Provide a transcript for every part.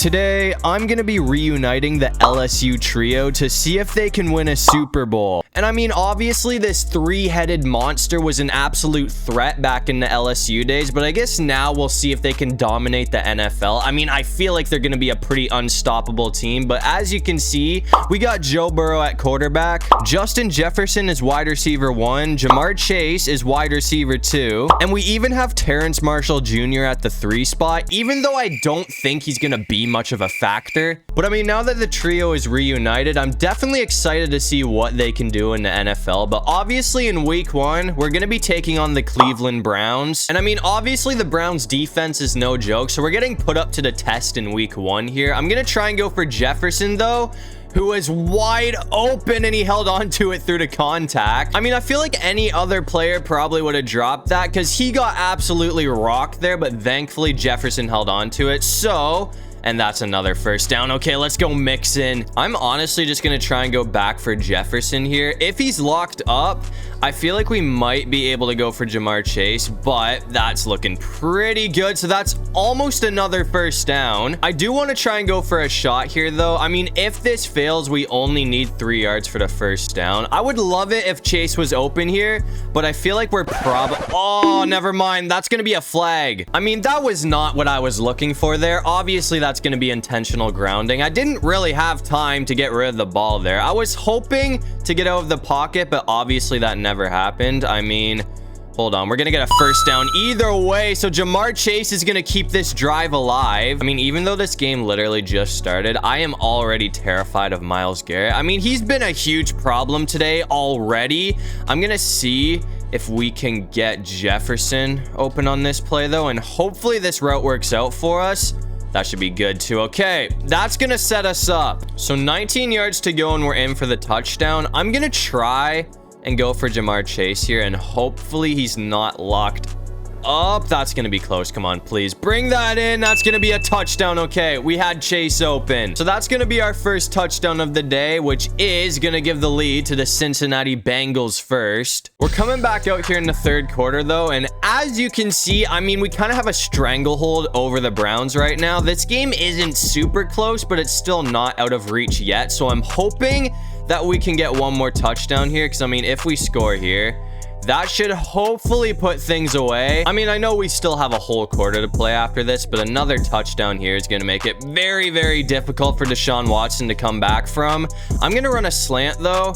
Today, I'm going to be reuniting the LSU Trio to see if they can win a Super Bowl. And I mean, obviously, this three-headed monster was an absolute threat back in the LSU days, but I guess now we'll see if they can dominate the NFL. I mean, I feel like they're going to be a pretty unstoppable team, but as you can see, we got Joe Burrow at quarterback, Justin Jefferson is wide receiver 1, Jamar Chase is wide receiver 2, and we even have Terrence Marshall Jr. at the 3 spot, even though I don't think he's going to be much of a factor. But I mean, now that the trio is reunited, I'm definitely excited to see what they can do in the NFL. But obviously in week 1, we're going to be taking on the Cleveland Browns. And I mean, obviously the Browns defense is no joke, so we're getting put up to the test in week 1 here. I'm going to try and go for Jefferson though, who was wide open and he held on to it through the contact. I mean, I feel like any other player probably would have dropped that because he got absolutely rocked there, but thankfully Jefferson held on to it. And that's another first down. Okay, let's go Mixon. I'm honestly just going to try and go back for Jefferson here. If he's locked up, I feel like we might be able to go for Jamar Chase, but that's looking pretty good. So that's almost another first down. I do want to try and go for a shot here, though. I mean, if this fails, we only need 3 yards for the first down. I would love it if Chase was open here, but I feel like we're probably... Oh, never mind. That's going to be a flag. I mean, that was not what I was looking for there. Obviously, that's going to be intentional grounding. I didn't really have time to get rid of the ball there. I was hoping to get out of the pocket, but obviously that never happened. I mean, hold on. We're going to get a first down either way. So Jamar Chase is going to keep this drive alive. I mean, even though this game literally just started, I am already terrified of Myles Garrett. I mean, he's been a huge problem today already. I'm going to see if we can get Jefferson open on this play though, and hopefully this route works out for us. That should be good too. Okay, that's gonna set us up. So 19 yards to go and we're in for the touchdown. I'm gonna try and go for Jamar Chase here, and hopefully he's not locked up. That's gonna be close. Come on, please bring that in. That's gonna be a touchdown. Okay, we had Chase open, so that's gonna be our first touchdown of the day, which is gonna give the lead to the Cincinnati Bengals first. We're coming back out here in the third quarter though, and as you can see, I mean, we kind of have a stranglehold over the Browns right now. This game isn't super close, but it's still not out of reach yet, so I'm hoping that we can get one more touchdown here, because I mean, if we score here, that should hopefully put things away. I mean, I know we still have a whole quarter to play after this, but another touchdown here is going to make it very, very difficult for Deshaun Watson to come back from. I'm going to run a slant, though.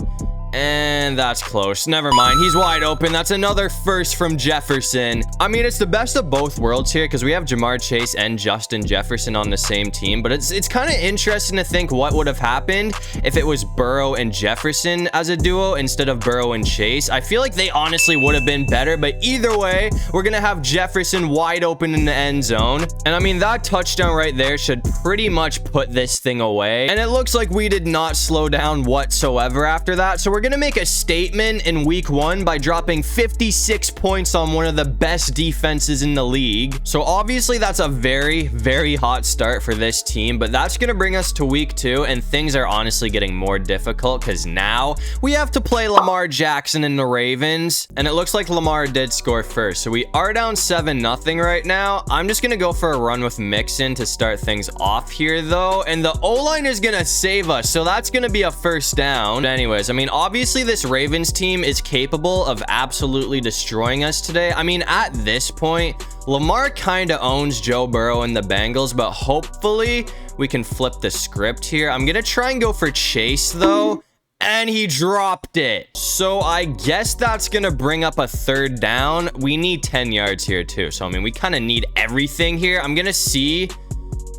And that's close. Never mind. He's wide open. That's another first from Jefferson. I mean, it's the best of both worlds here because we have Jamar Chase and Justin Jefferson on the same team. But it's kind of interesting to think what would have happened if it was Burrow and Jefferson as a duo instead of Burrow and Chase. I feel like they honestly would have been better. But either way, we're going to have Jefferson wide open in the end zone. And I mean, that touchdown right there should pretty much put this thing away. And it looks like we did not slow down whatsoever after that. So we're going to make a statement in week 1 by dropping 56 points on one of the best defenses in the league. So obviously that's a very, very hot start for this team, but that's going to bring us to week 2, and things are honestly getting more difficult because now we have to play Lamar Jackson and the Ravens, and it looks like Lamar did score first. So we are down 7-0 right now. I'm just going to go for a run with Mixon to start things off here though, and the O-line is going to save us, so that's going to be a first down. But anyways, I mean, obviously this Ravens team is capable of absolutely destroying us today. I mean, at this point, Lamar kind of owns Joe Burrow and the Bengals, but hopefully we can flip the script here. I'm going to try and go for Chase though, and he dropped it. So I guess that's going to bring up a third down. We need 10 yards here too. So, I mean, we kind of need everything here. I'm going to see...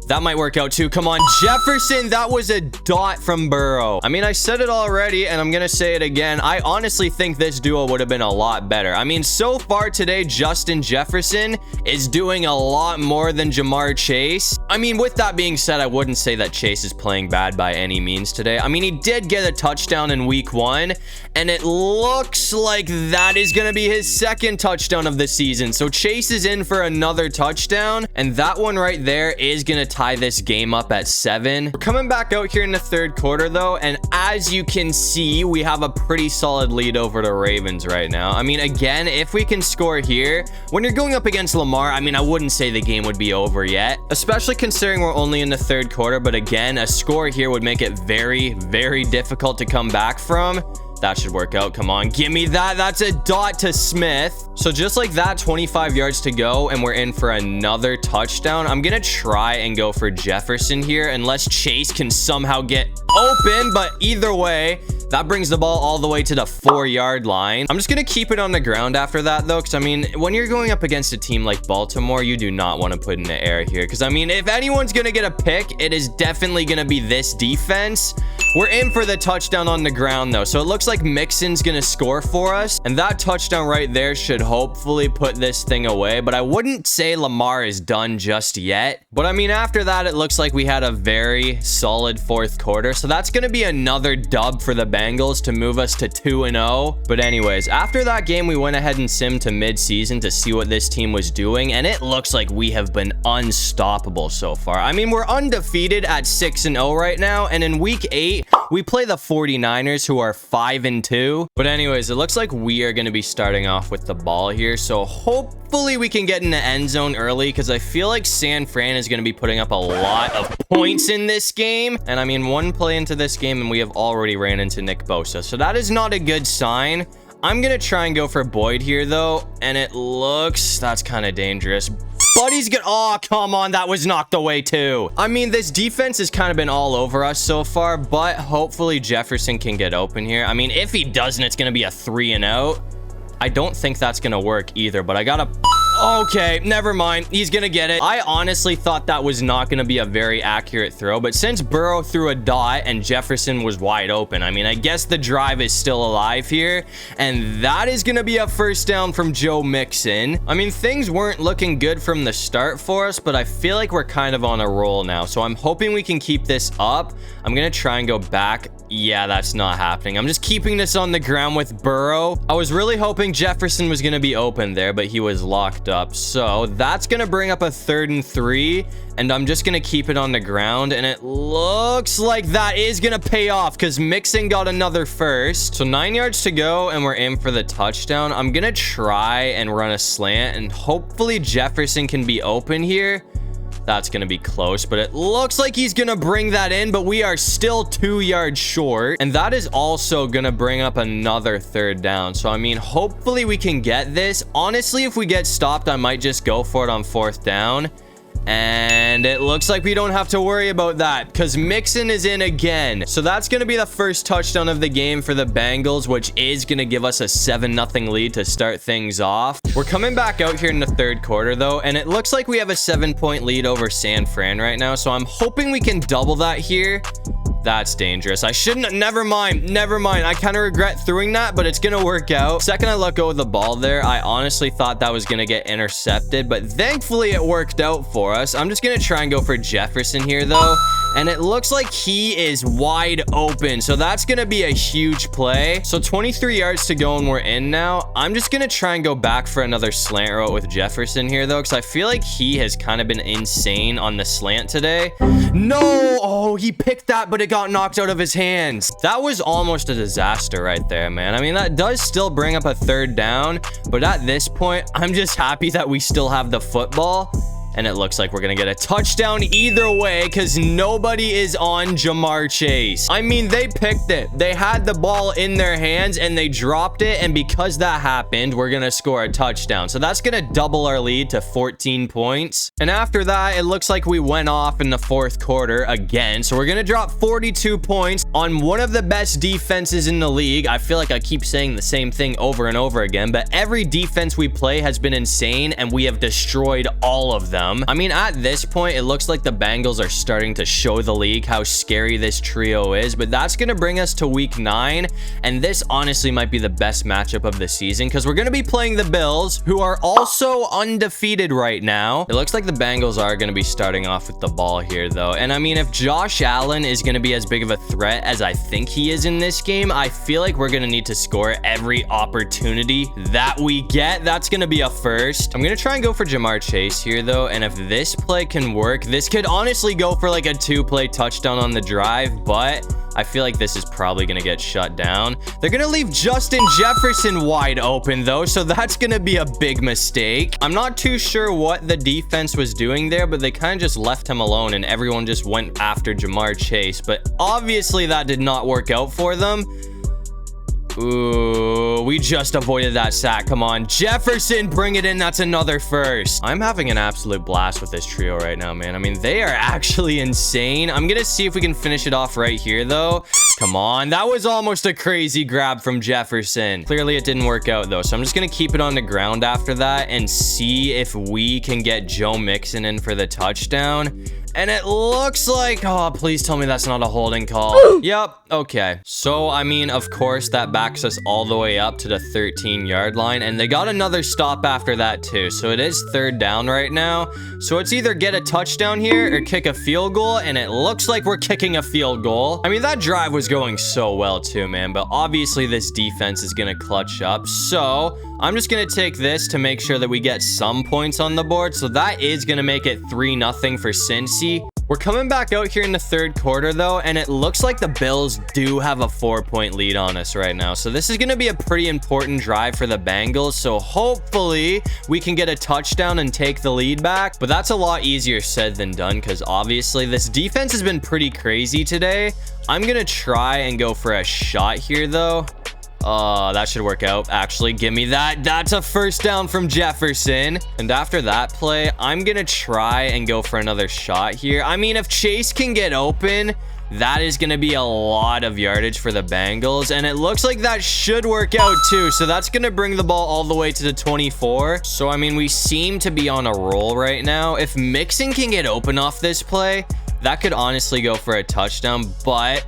That might work out too. Come on, Jefferson. That was a dot from Burrow. I mean, I said it already, and I'm going to say it again. I honestly think this duo would have been a lot better. I mean, so far today, Justin Jefferson is doing a lot more than Jamar Chase. I mean, with that being said, I wouldn't say that Chase is playing bad by any means today. I mean, he did get a touchdown in week 1, and it looks like that is going to be his second touchdown of the season. So Chase is in for another touchdown, and that one right there is going to tie this game up at 7. We're coming back out here in the third quarter, though, and as you can see, we have a pretty solid lead over the Ravens right now. I mean, again, if we can score here, when you're going up against Lamar, I mean, I wouldn't say the game would be over yet, especially considering we're only in the third quarter. But again, a score here would make it very, very difficult to come back from. That should work out. Come on, give me that. That's a dot to Smith. So just like that, 25 yards to go, and we're in for another touchdown. I'm gonna try and go for Jefferson here, unless Chase can somehow get open. But either way, that brings the ball all the way to the 4-yard line. I'm just gonna keep it on the ground after that, though, because I mean, when you're going up against a team like Baltimore, you do not want to put in the air here, because I mean, if anyone's gonna get a pick, it is definitely gonna be this defense. We're in for the touchdown on the ground, though, so it looks like Mixon's gonna score for us, and that touchdown right there should hopefully put this thing away. But I wouldn't say Lamar is done just yet. But I mean, after that, it looks like we had a very solid fourth quarter, so that's gonna be another dub for the Bengals to move us to 2-0. But anyways, after that game, we went ahead and simmed to midseason to see what this team was doing, and it looks like we have been unstoppable so far. I mean, we're undefeated at 6-0 right now, and in week 8, we play the 49ers, who are 5-2. But anyways, it looks like we are going to be starting off with the ball here, so hopefully we can get in the end zone early, because I feel like San Fran is going to be putting up a lot of points in this game. And I mean, one play into this game and we have already ran into Nick Bosa, so that is not a good sign. I'm gonna try and go for Boyd here, though, and it looks that's kind of dangerous. But he's good. Oh, come on. That was knocked away, too. I mean, this defense has kind of been all over us so far, but hopefully Jefferson can get open here. I mean, if he doesn't, it's going to be a 3-and-out. I don't think that's going to work either, but I got to... Okay, never mind. He's gonna get it. I honestly thought that was not gonna be a very accurate throw, but since Burrow threw a dot and Jefferson was wide open, I mean, I guess the drive is still alive here, and that is gonna be a first down from Joe Mixon. I mean, things weren't looking good from the start for us, but I feel like we're kind of on a roll now, so I'm hoping we can keep this up. I'm gonna try and go back. Yeah, that's not happening. I'm just keeping this on the ground with Burrow. I was really hoping Jefferson was gonna be open there, but he was locked up. So that's gonna bring up a 3rd and 3, and I'm just gonna keep it on the ground, and it looks like that is gonna pay off because Mixon got another first. So 9 yards to go, and we're in for the touchdown. I'm gonna try and run a slant, and hopefully Jefferson can be open here. That's going to be close, but it looks like he's going to bring that in, but we are still 2 yards short. And that is also going to bring up another 3rd down. So, I mean, hopefully we can get this. Honestly, if we get stopped, I might just go for it on 4th down. And it looks like we don't have to worry about that because Mixon is in again. So that's going to be the first touchdown of the game for the Bengals, which is going to give us a 7-0 lead to start things off. We're coming back out here in the 3rd quarter, though, and it looks like we have a 7-point lead over San Fran right now. So I'm hoping we can double that here. That's dangerous. I shouldn't. Never mind. I kind of regret throwing that, but it's going to work out. Second I let go of the ball there, I honestly thought that was going to get intercepted, but thankfully it worked out for us. I'm just going to try and go for Jefferson here, though. And it looks like he is wide open. So that's going to be a huge play. So 23 yards to go and we're in now. I'm just going to try and go back for another slant route with Jefferson here, though, because I feel like he has kind of been insane on the slant today. No! Oh, he picked that, but it got knocked out of his hands. That was almost a disaster right there, man. I mean, that does still bring up a 3rd down, but at this point, I'm just happy that we still have the football. And it looks like we're going to get a touchdown either way because nobody is on Jamar Chase. I mean, they picked it. They had the ball in their hands and they dropped it. And because that happened, we're going to score a touchdown. So that's going to double our lead to 14 points. And after that, it looks like we went off in the 4th quarter again. So we're going to drop 42 points on one of the best defenses in the league. I feel like I keep saying the same thing over and over again, but every defense we play has been insane and we have destroyed all of them. I mean, at this point, it looks like the Bengals are starting to show the league how scary this trio is, but that's going to bring us to week 9, and this honestly might be the best matchup of the season because we're going to be playing the Bills, who are also undefeated right now. It looks like the Bengals are going to be starting off with the ball here, though, and I mean, if Josh Allen is going to be as big of a threat as I think he is in this game, I feel like we're going to need to score every opportunity that we get. That's going to be a first. I'm going to try and go for Jamar Chase here, though, And if this play can work, this could honestly go for like a 2-play touchdown on the drive, but I feel like this is probably going to get shut down. They're going to leave Justin Jefferson wide open, though, so that's going to be a big mistake. I'm not too sure what the defense was doing there, but they kind of just left him alone, and everyone just went after Jamar Chase. But obviously, that did not work out for them. Ooh, we just avoided that sack. Come on, Jefferson, bring it in. That's another first. I'm having an absolute blast with this trio right now, man. I mean, they are actually insane. I'm gonna see if we can finish it off right here, though. Come on, that was almost a crazy grab from Jefferson. Clearly, it didn't work out, though, so I'm just gonna keep it on the ground after that and see if we can get Joe Mixon in for the touchdown. And it looks like, oh, please tell me that's not a holding call. Yep, okay. So, I mean, of course, that backs us all the way up to the 13-yard line. And they got another stop after that, too. So it is 3rd down right now. So it's either get a touchdown here or kick a field goal. And it looks like we're kicking a field goal. I mean, that drive was going so well, too, man. But obviously, this defense is going to clutch up. So I'm just going to take this to make sure that we get some points on the board. So that is going to make it 3-0 for Cincy. We're coming back out here in the 3rd quarter, though, and it looks like the Bills do have a 4-point lead on us right now. So this is going to be a pretty important drive for the Bengals. So hopefully we can get a touchdown and take the lead back. But that's a lot easier said than done because obviously this defense has been pretty crazy today. I'm going to try and go for a shot here, though. That should work out. Actually, give me that. That's a 1st down from Jefferson. And after that play, I'm going to try and go for another shot here. I mean, if Chase can get open, that is going to be a lot of yardage for the Bengals. And it looks like that should work out too. So that's going to bring the ball all the way to the 24. So, I mean, we seem to be on a roll right now. If Mixon can get open off this play, that could honestly go for a touchdown. But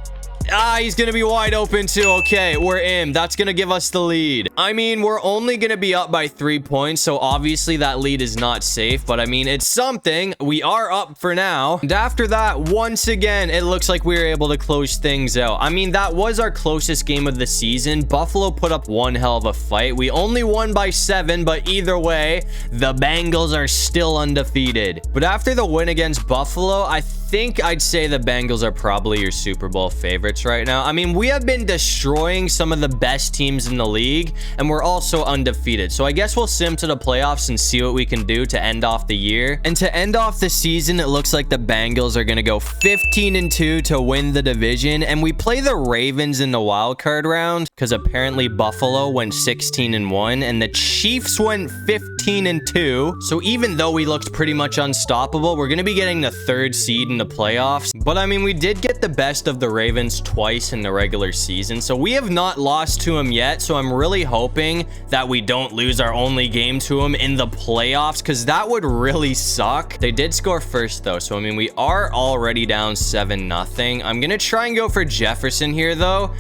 he's gonna be wide open too. Okay, we're in. That's gonna give us the lead. I mean, we're only gonna be up by 3 points, so obviously that lead is not safe, but I mean, it's something. We are up for now. And after that, once again, it looks like we were able to close things out. I mean, that was our closest game of the season. Buffalo put up one hell of a fight. We only won by 7, but either way, the Bengals are still undefeated. But after the win against Buffalo, I think I'd say the Bengals are probably your Super Bowl favorites right now. I mean, we have been destroying some of the best teams in the league, and we're also undefeated. So I guess we'll sim to the playoffs and see what we can do to end off the year. And to end off the season, it looks like the Bengals are going to go 15-2 to win the division. And we play the Ravens in the wild card round because apparently Buffalo went 16-1 and the Chiefs went 15-2. So even though we looked pretty much unstoppable, we're going to be getting the 3rd seed in the playoffs. But I mean, we did get the best of the Ravens twice in the regular season, so we have not lost to them yet. So I'm really hoping that we don't lose our only game to them in the playoffs, because that would really suck. They did score first though, so I mean, we are already down 7-0. I'm gonna try and go for Jefferson here though.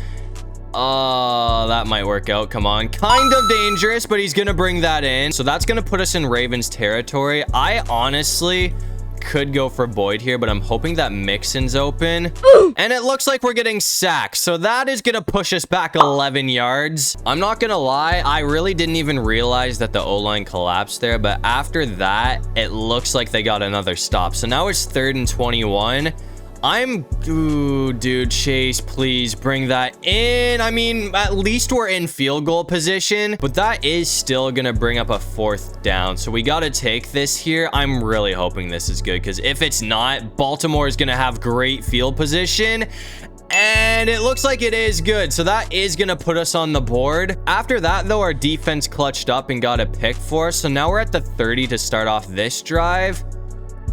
That might work out. Come on. Kind of dangerous, but he's gonna bring that in, so that's gonna put us in Ravens territory. I honestly could go for Boyd here, but I'm hoping that Mixon's open. And it looks like we're getting sacked, so that is gonna push us back 11 yards. I'm not gonna lie, I really didn't even realize that the O-line collapsed there, but after that, it looks like they got another stop. So now it's 3rd and 21. Ooh, dude, Chase, please bring that in. I mean, at least we're in field goal position, but that is still gonna bring up a 4th down. So we gotta take this here. I'm really hoping this is good, because if it's not, Baltimore is gonna have great field position. And it looks like it is good. So that is going to put us on the board. After that, though, our defense clutched up and got a pick for us. So now we're at the 30 to start off this drive.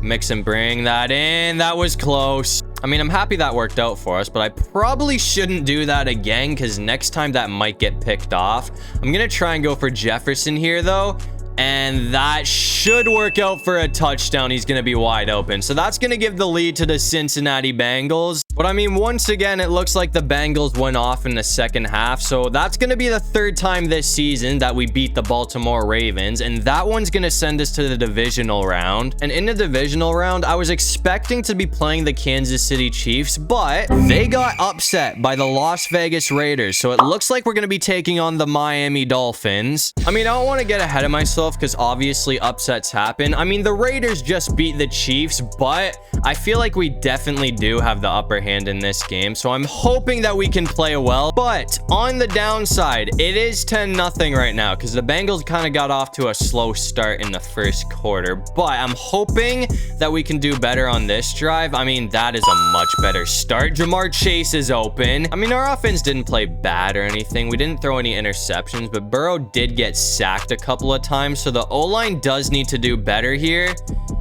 Mixon, bring that in. That was close. I mean, I'm happy that worked out for us, but I probably shouldn't do that again, because next time that might get picked off. I'm going to try and go for Jefferson here, though. And that should work out for a touchdown. He's going to be wide open. So that's going to give the lead to the Cincinnati Bengals. But I mean, once again, it looks like the Bengals went off in the second half. So that's going to be the third time this season that we beat the Baltimore Ravens. And that one's going to send us to the divisional round. And in the divisional round, I was expecting to be playing the Kansas City Chiefs, but they got upset by the Las Vegas Raiders. So it looks like we're going to be taking on the Miami Dolphins. I mean, I don't want to get ahead of myself because obviously upsets happen. I mean, the Raiders just beat the Chiefs, but I feel like we definitely do have the upper hand in this game. So I'm hoping that we can play well. But on the downside, it is 10-0 right now because the Bengals kind of got off to a slow start in the first quarter. But I'm hoping that we can do better on this drive. I mean, that is a much better start. Jamar Chase is open. I mean, our offense didn't play bad or anything. We didn't throw any interceptions, but Burrow did get sacked a couple of times. So the O-line does need to do better here.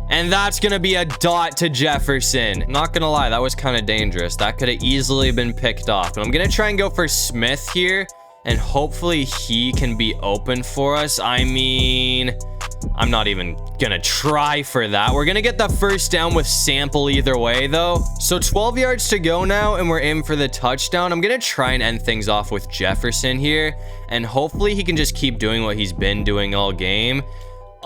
And that's going to be a dot to Jefferson. Not going to lie, that was kind of dangerous. That could have easily been picked off. But I'm going to try and go for Smith here. And hopefully he can be open for us. I mean, I'm not even going to try for that. We're going to get the first down with Sample either way, though. So 12 yards to go now, and we're in for the touchdown. I'm going to try and end things off with Jefferson here. And hopefully he can just keep doing what he's been doing all game.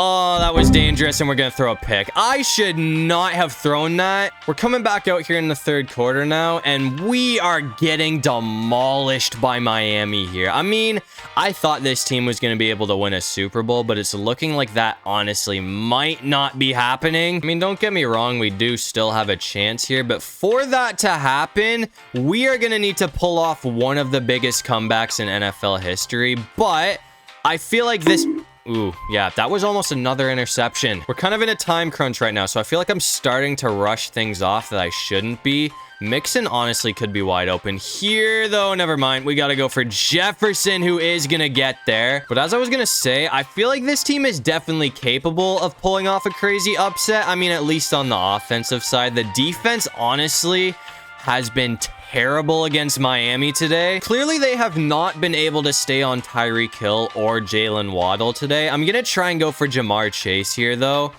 Oh, that was dangerous, and we're going to throw a pick. I should not have thrown that. We're coming back out here in the third quarter now, and we are getting demolished by Miami here. I mean, I thought this team was going to be able to win a Super Bowl, but it's looking like that honestly might not be happening. I mean, don't get me wrong, we do still have a chance here, but for that to happen, we are going to need to pull off one of the biggest comebacks in NFL history, but I feel like this... Ooh, yeah, that was almost another interception. We're kind of in a time crunch right now, so I feel like I'm starting to rush things off that I shouldn't be. Mixon honestly could be wide open here, though. Never mind. We got to go for Jefferson, who is going to get there. But as I was going to say, I feel like this team is definitely capable of pulling off a crazy upset. I mean, at least on the offensive side. The defense, honestly, has been terrible against Miami today. Clearly, they have not been able to stay on Tyreek Hill or Jalen Waddle today. I'm going to try and go for Jamar Chase here, though.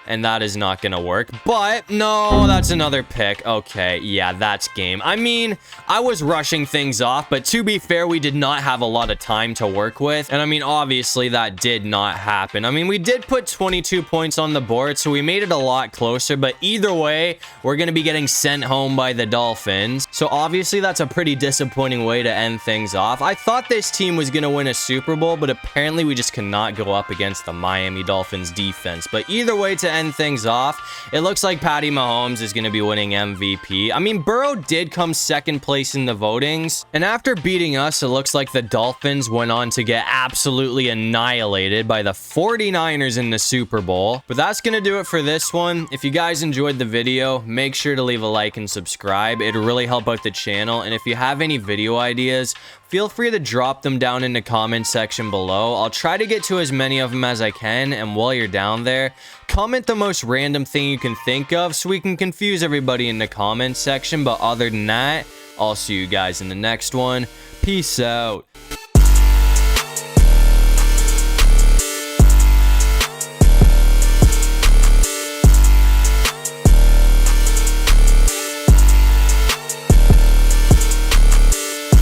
And that is not going to work. But no, that's another pick. Okay, yeah, that's game. I mean, I was rushing things off, but to be fair, we did not have a lot of time to work with. And I mean, obviously, that did not happen. I mean, we did put 22 points on the board, so we made it a lot closer. But either way, we're going to be getting sent home by the Dolphins. So obviously, that's a pretty disappointing way to end things off. I thought this team was going to win a Super Bowl, but apparently we just cannot go up against the Miami Dolphins defense. But either way, to end things off, it looks like Patty Mahomes is going to be winning MVP. I mean, Burrow did come second place in the votings, and after beating us, it looks like the Dolphins went on to get absolutely annihilated by the 49ers in the Super Bowl. But that's going to do it for this one. If you guys enjoyed the video, make sure to leave a like and subscribe. It'll really help out the channel. And if you have any video ideas, feel free to drop them down in the comment section below. I'll try to get to as many of them as I can, and while you're down there, comment the most random thing you can think of so we can confuse everybody in the comment section. But other than that, I'll see you guys in the next one. Peace out.